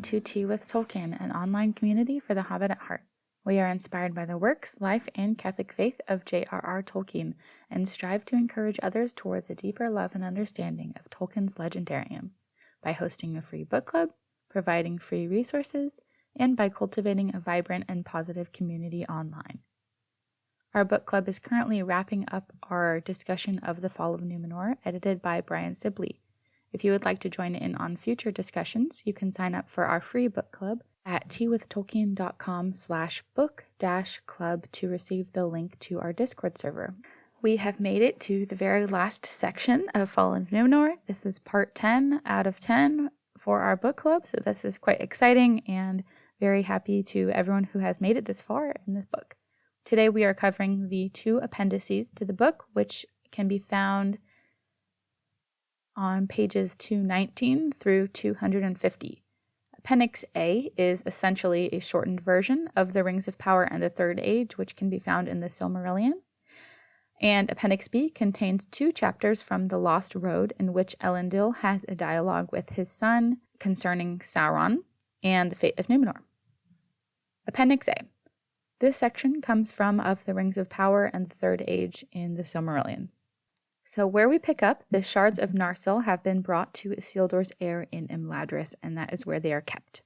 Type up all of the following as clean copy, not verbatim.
listening to Tea with Tolkien, an online community for the Hobbit at heart. We are inspired by the works, life, and Catholic faith of J.R.R. Tolkien and strive to encourage others towards a deeper love and understanding of Tolkien's legendarium by hosting a free book club, providing free resources, and by cultivating a vibrant and positive community online. Our book club is currently wrapping up our discussion of The Fall of Númenor, edited by Brian Sibley. If you would like to join in on future discussions, you can sign up for our free book club at teawithtolkien.com/book-club to receive the link to our Discord server. We have made it to the very last section of Fall of Númenor. This is part 10 out of 10 for our book club, so this is quite exciting and very happy to everyone who has made it this far in this book. Today we are covering the 2 appendices to the book, which can be found on pages 219 through 250. Appendix A is essentially a shortened version of the Rings of Power and the Third Age, which can be found in the Silmarillion. And Appendix B contains 2 chapters from The Lost Road, in which Elendil has a dialogue with his son concerning Sauron and the fate of Númenor. Appendix A. This section comes from Of the Rings of Power and the Third Age in the Silmarillion. So where we pick up, the shards of Narsil have been brought to Isildur's heir in Imladris, and that is where they are kept.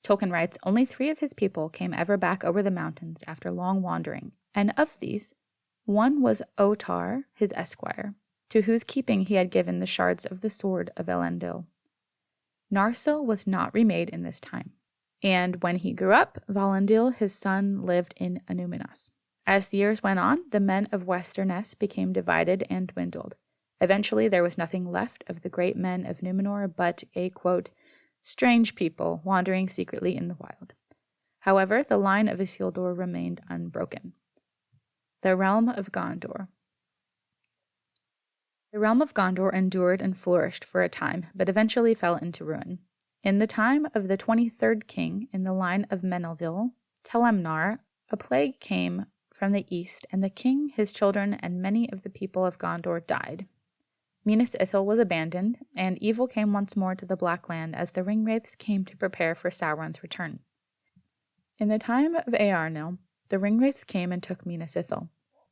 Tolkien writes, only 3 of his people came ever back over the mountains after long wandering, and of these, one was Otar, his esquire, to whose keeping he had given the shards of the sword of Elendil. Narsil was not remade in this time, and when he grew up, Valendil, his son, lived in Anúminas. As the years went on, the men of Westernesse became divided and dwindled. Eventually, there was nothing left of the great men of Númenor but a, quote, strange people wandering secretly in the wild. However, the line of Isildur remained unbroken. The realm of Gondor. The realm of Gondor endured and flourished for a time, but eventually fell into ruin. In the time of the 23rd king in the line of Meneldyl, Telemnar, a plague came from the east, and the king, his children, and many of the people of Gondor died. Minas Ithil was abandoned, and evil came once more to the Black Land as the Ringwraiths came to prepare for Sauron's return. In the time of Eärnil, the Ringwraiths came and took Minas Ithil.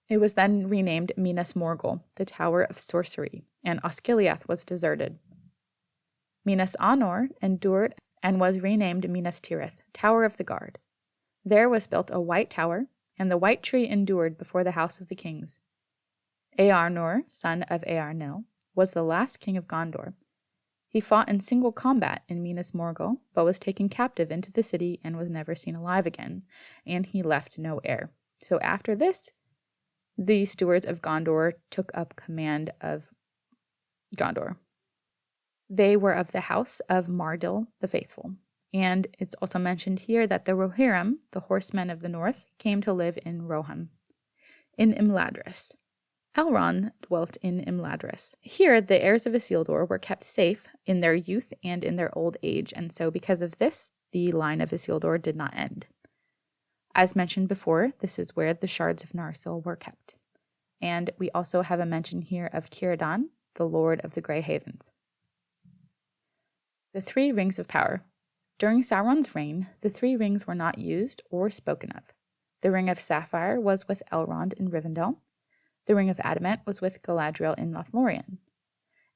It was then renamed Minas Morgul, the Tower of Sorcery, and Osgiliath was deserted. Minas Anor endured and was renamed Minas Tirith, Tower of the Guard. There was built a white tower, and the white tree endured before the house of the kings. Eärnur, son of Eärnil, was the last king of Gondor. He fought in single combat in Minas Morgul, but was taken captive into the city and was never seen alive again, and he left no heir. So after this, the stewards of Gondor took up command of Gondor. They were of the house of Mardil the Faithful. And it's also mentioned here that the Rohirrim, the horsemen of the north, came to live in Rohan. In Imladris. Elrond dwelt in Imladris. Here, the heirs of Isildur were kept safe in their youth and in their old age, and so because of this, the line of Isildur did not end. As mentioned before, this is where the shards of Narsil were kept. And we also have a mention here of Círdan, the Lord of the Grey Havens. The 3 Rings of Power. During Sauron's reign, the 3 rings were not used or spoken of. The Ring of Sapphire was with Elrond in Rivendell. The Ring of Adamant was with Galadriel in Lothlorien.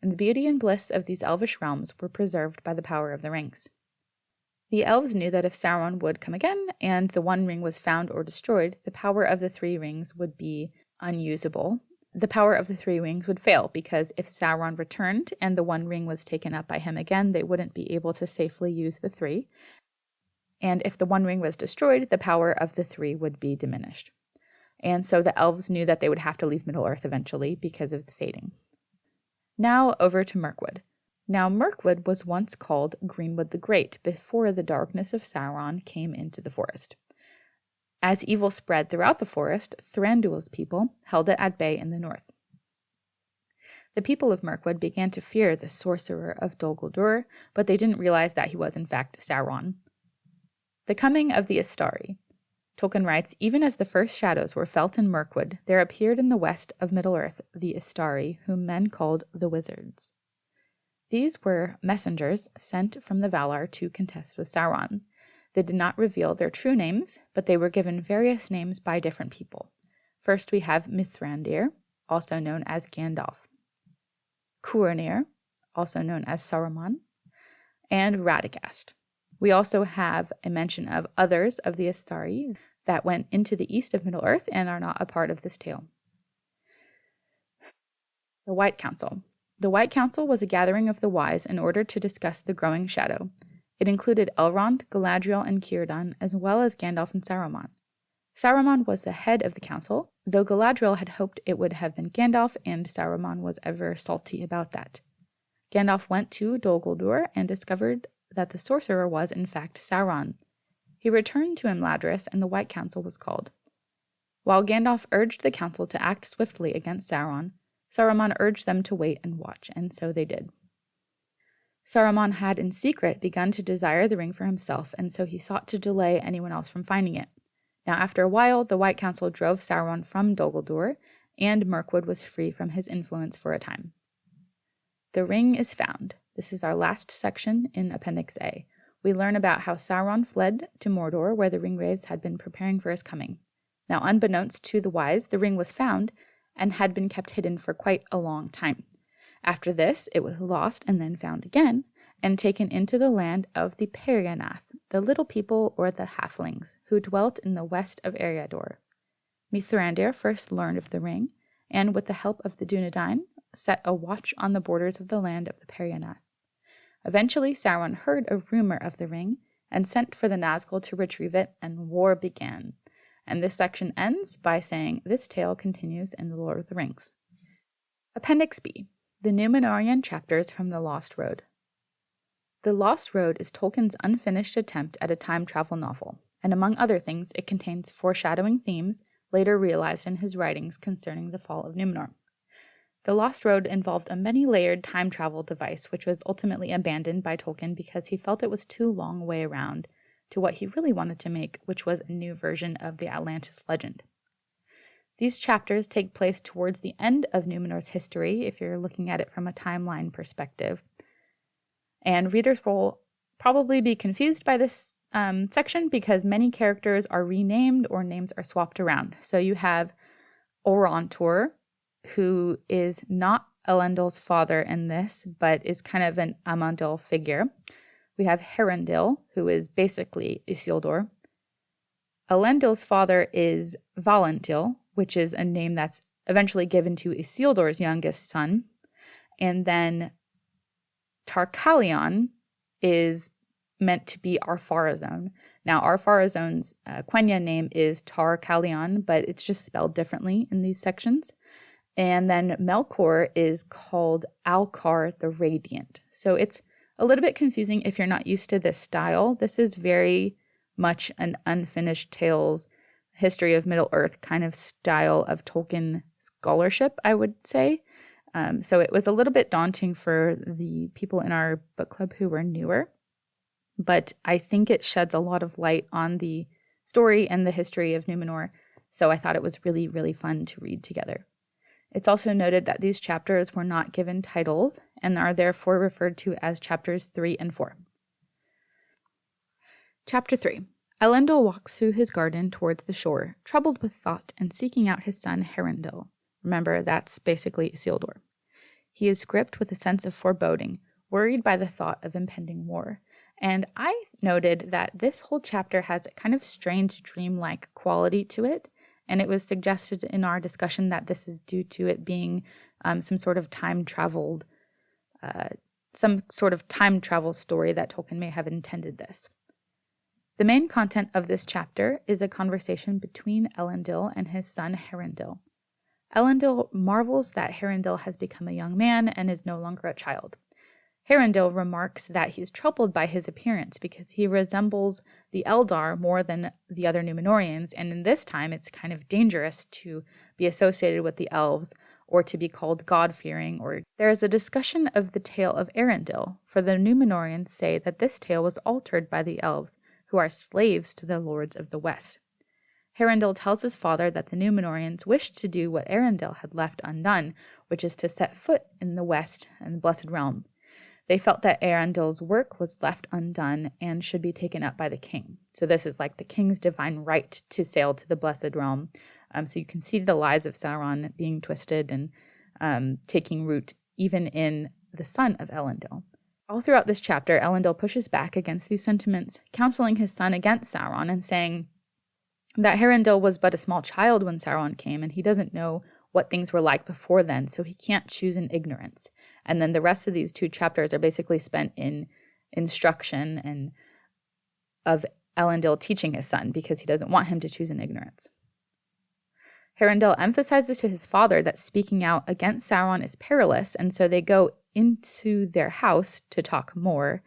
And the beauty and bliss of these elvish realms were preserved by the power of the rings. The elves knew that if Sauron would come again, and the one ring was found or destroyed, the power of the 3 rings would be unusable. The power of the 3 rings would fail, because if Sauron returned and the one ring was taken up by him again, they wouldn't be able to safely use the 3. And if the one ring was destroyed, the power of the 3 would be diminished. And so the elves knew that they would have to leave Middle-earth eventually because of the fading. Now over to Mirkwood. Now Mirkwood was once called Greenwood the Great before the darkness of Sauron came into the forest. As evil spread throughout the forest, Thranduil's people held it at bay in the north. The people of Mirkwood began to fear the sorcerer of Dol Guldur, but they didn't realize that he was in fact Sauron. The coming of the Istari. Tolkien writes, even as the first shadows were felt in Mirkwood, there appeared in the west of Middle-earth the Istari, whom men called the Wizards. These were messengers sent from the Valar to contest with Sauron. They did not reveal their true names, but they were given various names by different people. First we have Mithrandir, also known as Gandalf, Curanir, also known as Saruman, and Radagast. We also have a mention of others of the Astari that went into the east of Middle-earth and are not a part of this tale. The White Council. The White Council was a gathering of the wise in order to discuss the growing shadow. It included Elrond, Galadriel, and Círdan, as well as Gandalf and Saruman. Saruman was the head of the council, though Galadriel had hoped it would have been Gandalf, and Saruman was ever salty about that. Gandalf went to Dol Guldur and discovered that the sorcerer was, in fact, Sauron. He returned to Imladris, and the White Council was called. While Gandalf urged the council to act swiftly against Sauron, Saruman urged them to wait and watch, and so they did. Saruman had in secret begun to desire the ring for himself, and so he sought to delay anyone else from finding it. Now after a while, the White Council drove Sauron from Dol Guldur, and Mirkwood was free from his influence for a time. The ring is found. This is our last section in Appendix A. We learn about how Sauron fled to Mordor, where the Ringwraiths had been preparing for his coming. Now, unbeknownst to the wise, the ring was found and had been kept hidden for quite a long time. After this, it was lost and then found again, and taken into the land of the Perianath, the little people or the halflings, who dwelt in the west of Eriador. Mithrandir first learned of the ring, and with the help of the Dunedain, set a watch on the borders of the land of the Perianath. Eventually, Sauron heard a rumor of the ring, and sent for the Nazgul to retrieve it, and war began. And this section ends by saying, this tale continues in The Lord of the Rings. Appendix B. The Númenorian chapters from The Lost Road. The Lost Road is Tolkien's unfinished attempt at a time travel novel, and among other things, it contains foreshadowing themes later realized in his writings concerning the fall of Númenor. The Lost Road involved a many-layered time travel device, which was ultimately abandoned by Tolkien because he felt it was too long a way around to what he really wanted to make, which was a new version of the Atlantis legend. These chapters take place towards the end of Númenor's history, if you're looking at it from a timeline perspective. And readers will probably be confused by this section because many characters are renamed or names are swapped around. So you have Orontor, who is not Elendil's father in this, but is kind of an Amandil figure. We have Herendil, who is basically Isildur. Elendil's father is Valintil, which is a name that's eventually given to Isildur's youngest son. And then Tarkalion is meant to be Ar-Pharazôn. Now, Ar-Pharazôn's Quenya name is Tar-Kalion, but it's just spelled differently in these sections. And then Melkor is called Alcar the Radiant. So it's a little bit confusing if you're not used to this style. This is very much an unfinished tales, history of Middle-earth kind of style of Tolkien scholarship, I would say. So it was a little bit daunting for the people in our book club who were newer. But I think it sheds a lot of light on the story and the history of Númenor. So I thought it was really, really fun to read together. It's also noted that these chapters were not given titles and are therefore referred to as chapters 3 and 4. Chapter 3. Elendil walks through his garden towards the shore, troubled with thought and seeking out his son Herendil. Remember, that's basically Isildur. He is gripped with a sense of foreboding, worried by the thought of impending war. And I noted that this whole chapter has a kind of strange dreamlike quality to it. And it was suggested in our discussion that this is due to it being some sort of time travel story that Tolkien may have intended this. The main content of this chapter is a conversation between Elendil and his son Herendil. Elendil marvels that Herendil has become a young man and is no longer a child. Herendil remarks that he's troubled by his appearance because he resembles the Eldar more than the other Númenorians, and in this time it's kind of dangerous to be associated with the elves or to be called God-fearing. Or there is a discussion of the tale of Arendil, for the Númenorians say that this tale was altered by the elves, who are slaves to the lords of the West. Herendil tells his father that the Númenorians wished to do what Arendil had left undone, which is to set foot in the West and the Blessed Realm. They felt that Eärendil's work was left undone and should be taken up by the king. So this is like the king's divine right to sail to the Blessed Realm. So you can see the lies of Sauron being twisted and taking root even in the son of Elendil. All throughout this chapter, Elendil pushes back against these sentiments, counseling his son against Sauron and saying that Eärendil was but a small child when Sauron came, and he doesn't know what things were like before then, so he can't choose in ignorance. And then the rest of these 2 chapters are basically spent in instruction and of Elendil teaching his son because he doesn't want him to choose in ignorance. Eärendil emphasizes to his father that speaking out against Sauron is perilous, and so they go into their house to talk more.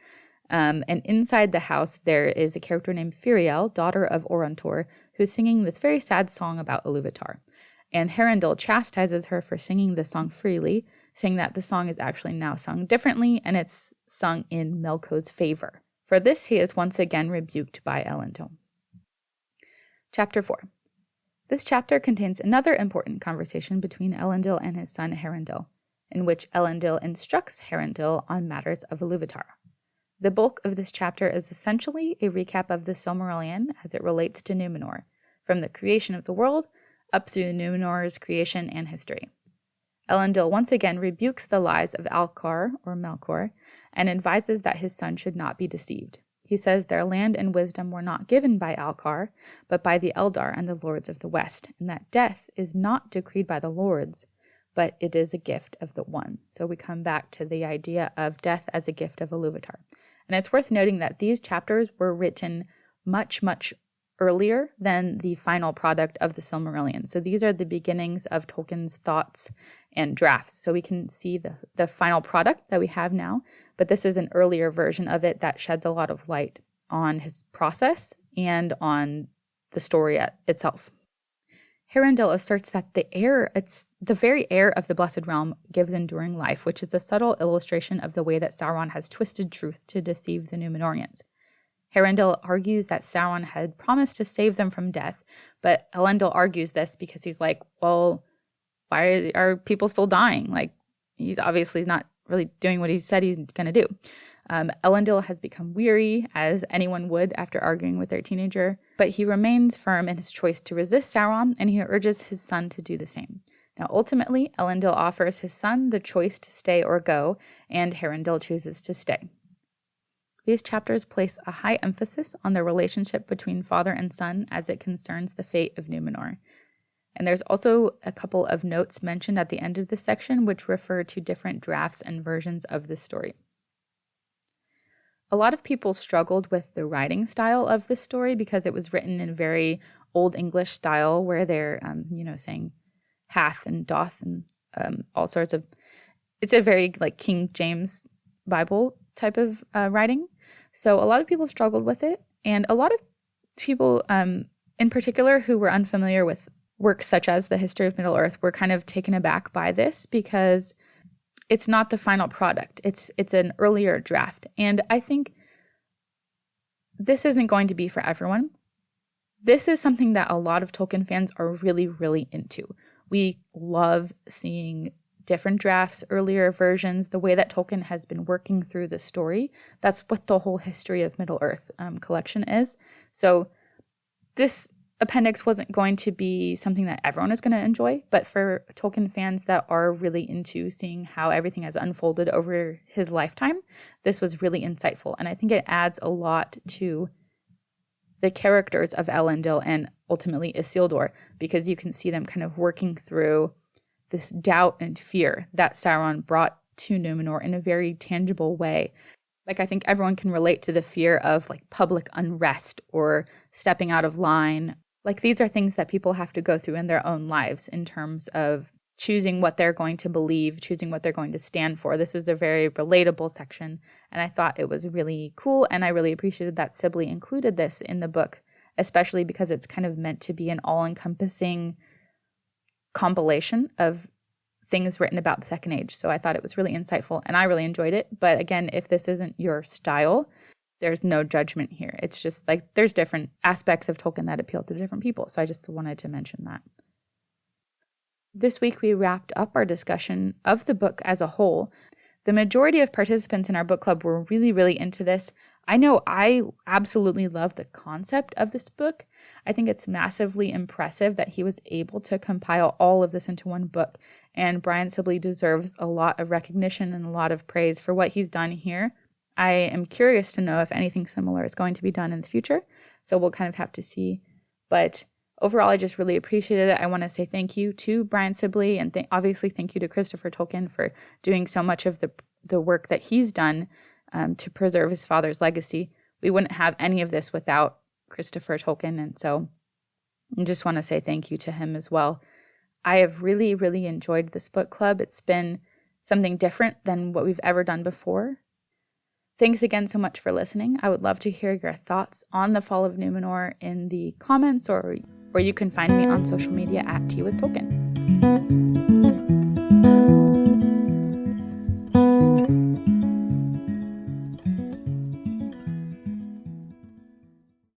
And inside the house, there is a character named Firiel, daughter of Orontor, who's singing this very sad song about Iluvatar. And Eärendil chastises her for singing the song freely, saying that the song is actually now sung differently, and it's sung in Melko's favor. For this, he is once again rebuked by Elendil. Chapter 4. This chapter contains another important conversation between Elendil and his son Eärendil, in which Elendil instructs Eärendil on matters of Iluvatar. The bulk of this chapter is essentially a recap of the Silmarillion as it relates to Númenor, from the creation of the world up through Númenor's creation and history. Elendil once again rebukes the lies of Alcar, or Melkor, and advises that his son should not be deceived. He says their land and wisdom were not given by Alcar, but by the Eldar and the lords of the West, and that death is not decreed by the lords, but it is a gift of the One. So we come back to the idea of death as a gift of Iluvatar. And it's worth noting that these chapters were written much, much earlier than the final product of the Silmarillion. So these are the beginnings of Tolkien's thoughts and drafts. So we can see the final product that we have now, but this is an earlier version of it that sheds a lot of light on his process and on the story itself. Eärendil asserts that the very air of the Blessed Realm gives enduring life, which is a subtle illustration of the way that Sauron has twisted truth to deceive the Númenorians. Eärendil argues that Sauron had promised to save them from death, but Elendil argues this because he's like, well, why are people still dying? Like, he's obviously not really doing what he said he's going to do. Elendil has become weary, as anyone would after arguing with their teenager, but he remains firm in his choice to resist Sauron, and he urges his son to do the same. Now, ultimately, Elendil offers his son the choice to stay or go, and Eärendil chooses to stay. These chapters place a high emphasis on the relationship between father and son as it concerns the fate of Númenor. And there's also a couple of notes mentioned at the end of this section which refer to different drafts and versions of this story. A lot of people struggled with the writing style of this story because it was written in a very Old English style where they're, saying hath and doth and all sorts of. It's a very like King James Bible type of writing. So a lot of people struggled with it, and a lot of people, in particular, who were unfamiliar with works such as the History of Middle-earth were kind of taken aback by this because it's not the final product. It's an earlier draft. And I think this isn't going to be for everyone. This is something that a lot of Tolkien fans are really, really into. We love seeing different drafts, earlier versions, the way that Tolkien has been working through the story. That's what the whole History of Middle-earth collection is. So this appendix wasn't going to be something that everyone is going to enjoy, but for Tolkien fans that are really into seeing how everything has unfolded over his lifetime, this was really insightful. And I think it adds a lot to the characters of Elendil and ultimately Isildur, because you can see them kind of working through this doubt and fear that Sauron brought to Númenor in a very tangible way. Like, I think everyone can relate to the fear of like public unrest or stepping out of line. Like, these are things that people have to go through in their own lives in terms of choosing what they're going to believe, choosing what they're going to stand for. This was a very relatable section, and I thought it was really cool, and I really appreciated that Sibley included this in the book, especially because it's kind of meant to be an all-encompassing compilation of things written about the Second Age. So I thought it was really insightful, and I really enjoyed it. But again, if this isn't your style, there's no judgment here. It's just like there's different aspects of Tolkien that appeal to different people. So I just wanted to mention that. This week we wrapped up our discussion of the book as a whole The majority of participants in our book club were really, really into this. I know I absolutely love the concept of this book. I think it's massively impressive that he was able to compile all of this into one book. And Brian Sibley deserves a lot of recognition and a lot of praise for what he's done here. I am curious to know if anything similar is going to be done in the future. So we'll kind of have to see. But overall, I just really appreciated it. I want to say thank you to Brian Sibley and obviously thank you to Christopher Tolkien for doing so much of the work that he's done to preserve his father's legacy. We wouldn't have any of this without Christopher Tolkien, and so I just want to say thank you to him as well. I have really, really enjoyed this book club. It's been something different than what we've ever done before. Thanks again so much for listening. I would love to hear your thoughts on the Fall of Númenor in the comments, or you can find me on social media at Tea with Tolkien.